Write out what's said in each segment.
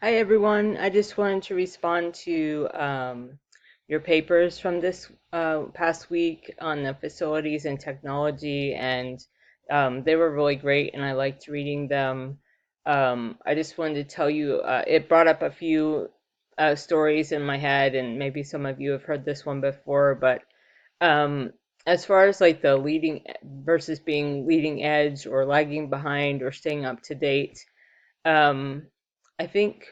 Hi everyone. I just wanted to respond to your papers from this past week on the facilities and technology, and they were really great, and I liked reading them. I just wanted to tell you, it brought up a few stories in my head, and maybe some of you have heard this one before, but um, as far as like the leading versus being leading edge or lagging behind or staying up to date, um, I think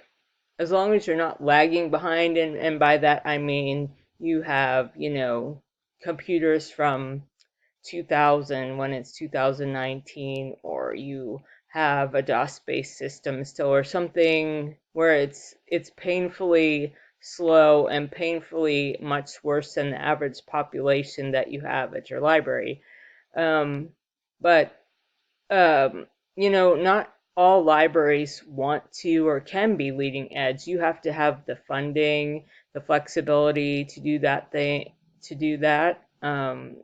as long as you're not lagging behind, and by that I mean you have, computers from 2000 when it's 2019, or you have a DOS-based system still, or something where it's painfully slow and painfully much worse than the average population that you have at your library. Um, but not all libraries want to or can be leading edge. You have to have the funding, the flexibility to do that thing, to do that. And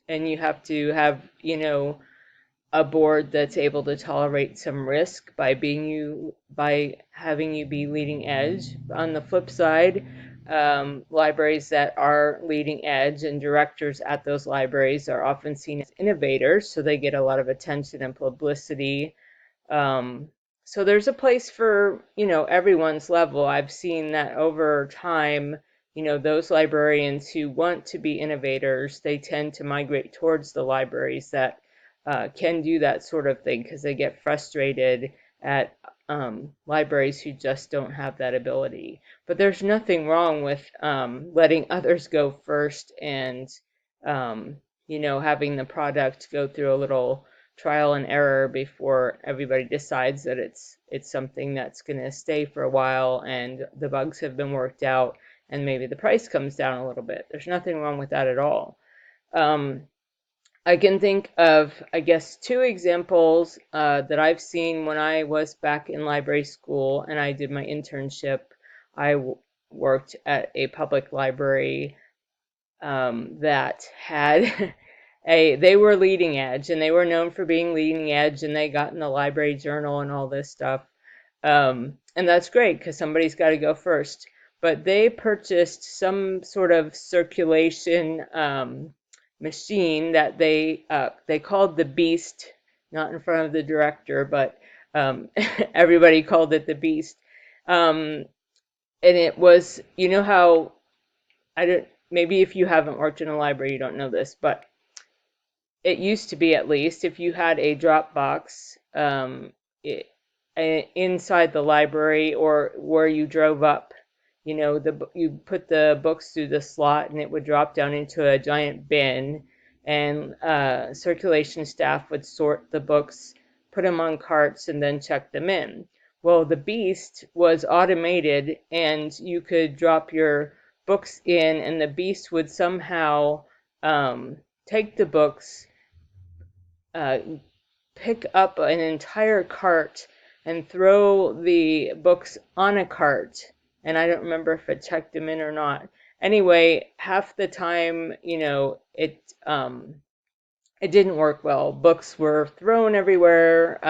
you have to have, a board that's able to tolerate some risk by having you be leading edge. On the flip side, libraries that are leading edge and directors at those libraries are often seen as innovators, so they get a lot of attention and publicity. um, so there's a place for, everyone's level. I've seen that over time, those librarians who want to be innovators, they tend to migrate towards the libraries that can do that sort of thing because they get frustrated at libraries who just don't have that ability. But there's nothing wrong with letting others go first, and having the product go through a little trial and error before everybody decides that it's something that's going to stay for a while and the bugs have been worked out, and maybe the price comes down a little bit. There's nothing wrong with that at all. Um, I can think of, I guess, two examples that I've seen when I was back in library school and I did my internship. I worked at a public library that had they were leading edge, and they were known for being leading edge, and they got in the library journal and all this stuff. And that's great because somebody's got to go first. But they purchased some sort of circulation machine that they called the Beast, not in front of the director, but everybody called it the Beast. Um, and it was, how, I don't, maybe if you haven't worked in a library, you don't know this, but it used to be, at least, if you had a Dropbox it, inside the library or where you drove up, you put the books through the slot and it would drop down into a giant bin, and circulation staff would sort the books, put them on carts, and then check them in. Well, the Beast was automated, and you could drop your books in, and the Beast would somehow take the books, uh, pick up an entire cart and throw the books on a cart. And I don't remember if it checked them in or not. Anyway, half the time, it didn't work well. Books were thrown everywhere.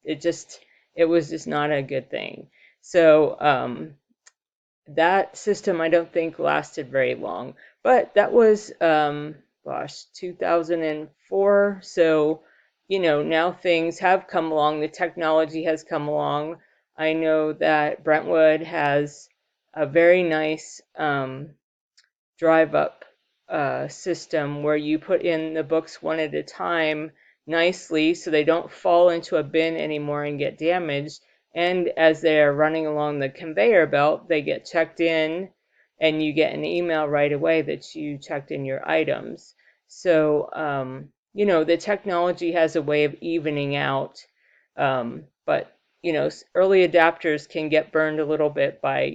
It was just not a good thing. So that system, I don't think, lasted very long. But that was, gosh, 2004. So, now things have come along. The technology has come along. I know that Brentwood has a very nice drive up system where you put in the books one at a time nicely so they don't fall into a bin anymore and get damaged. And as they're running along the conveyor belt, they get checked in, and you get an email right away that you checked in your items. So, the technology has a way of evening out. But, early adapters can get burned a little bit by,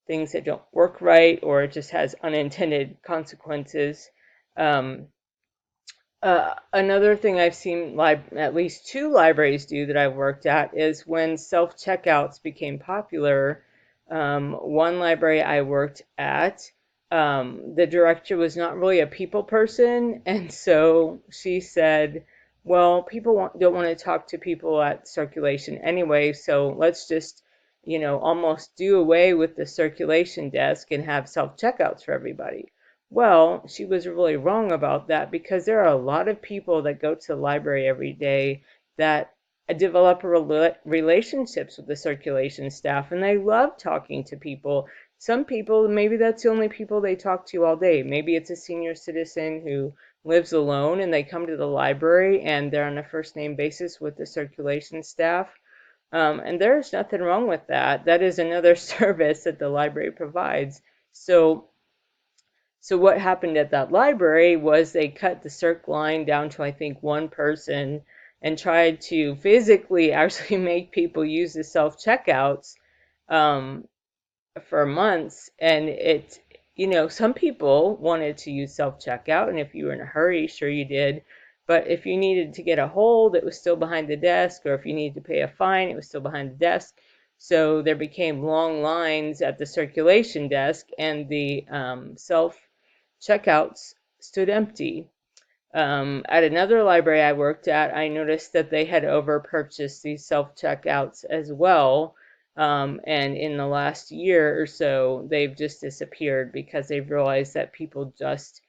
things that don't work right, or it just has unintended consequences. Um, Another thing I've seen at least two libraries do that I've worked at is when self-checkouts became popular. One library I worked at, the director was not really a people person, and so she said, well, people don't want to talk to people at circulation anyway, so let's just almost do away with the circulation desk and have self-checkouts for everybody. Well, she was really wrong about that because there are a lot of people that go to the library every day that develop relationships with the circulation staff, and they love talking to people. Some people, maybe that's the only people they talk to all day. Maybe it's a senior citizen who lives alone and they come to the library and they're on a first name basis with the circulation staff. And there's nothing wrong with that. That is another service that the library provides. So what happened at that library was they cut the circ line down to, I think, one person and tried to physically actually make people use the self-checkouts um, for months. And some people wanted to use self-checkout, and if you were in a hurry, sure you did. But if you needed to get a hold, it was still behind the desk, or if you needed to pay a fine, it was still behind the desk. So there became long lines at the circulation desk, and the self-checkouts stood empty. At another library I worked at, I noticed that they had over-purchased these self-checkouts as well. And in the last year or so, they've just disappeared because they've realized that people just,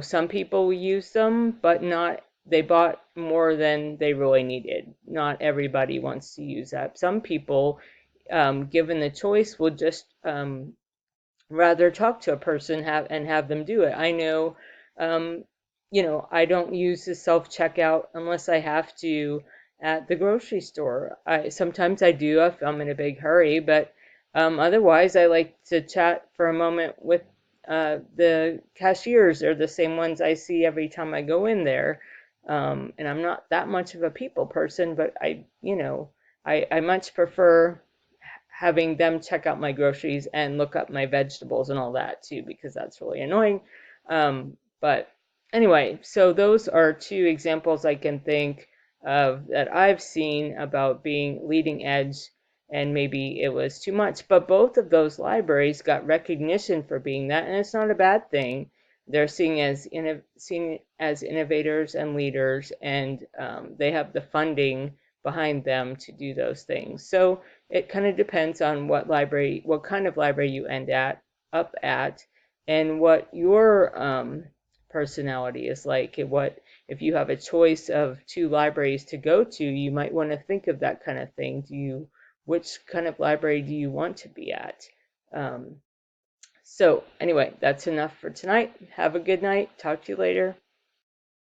some people use them, but not, they bought more than they really needed. Not everybody wants to use that. Some people, given the choice, will just rather talk to a person and have them do it. I know, um, I don't use the self checkout unless I have to at the grocery store. Sometimes I do if I'm in a big hurry, but otherwise I like to chat for a moment with the cashiers. They're the same ones I see every time I go in there. And I'm not that much of a people person, but I much prefer having them check out my groceries and look up my vegetables and all that too, because that's really annoying. But anyway, so those are two examples I can think of that I've seen about being leading edge, and maybe it was too much. But both of those libraries got recognition for being that, and it's not a bad thing. They're seen as innovators and leaders, and they have the funding behind them to do those things. So it kind of depends on what kind of library you end up at, and what your personality is like. And what if you have a choice of two libraries to go to, you might want to think of that kind of thing. Which kind of library do you want to be at? So anyway, that's enough for tonight. Have a good night. Talk to you later.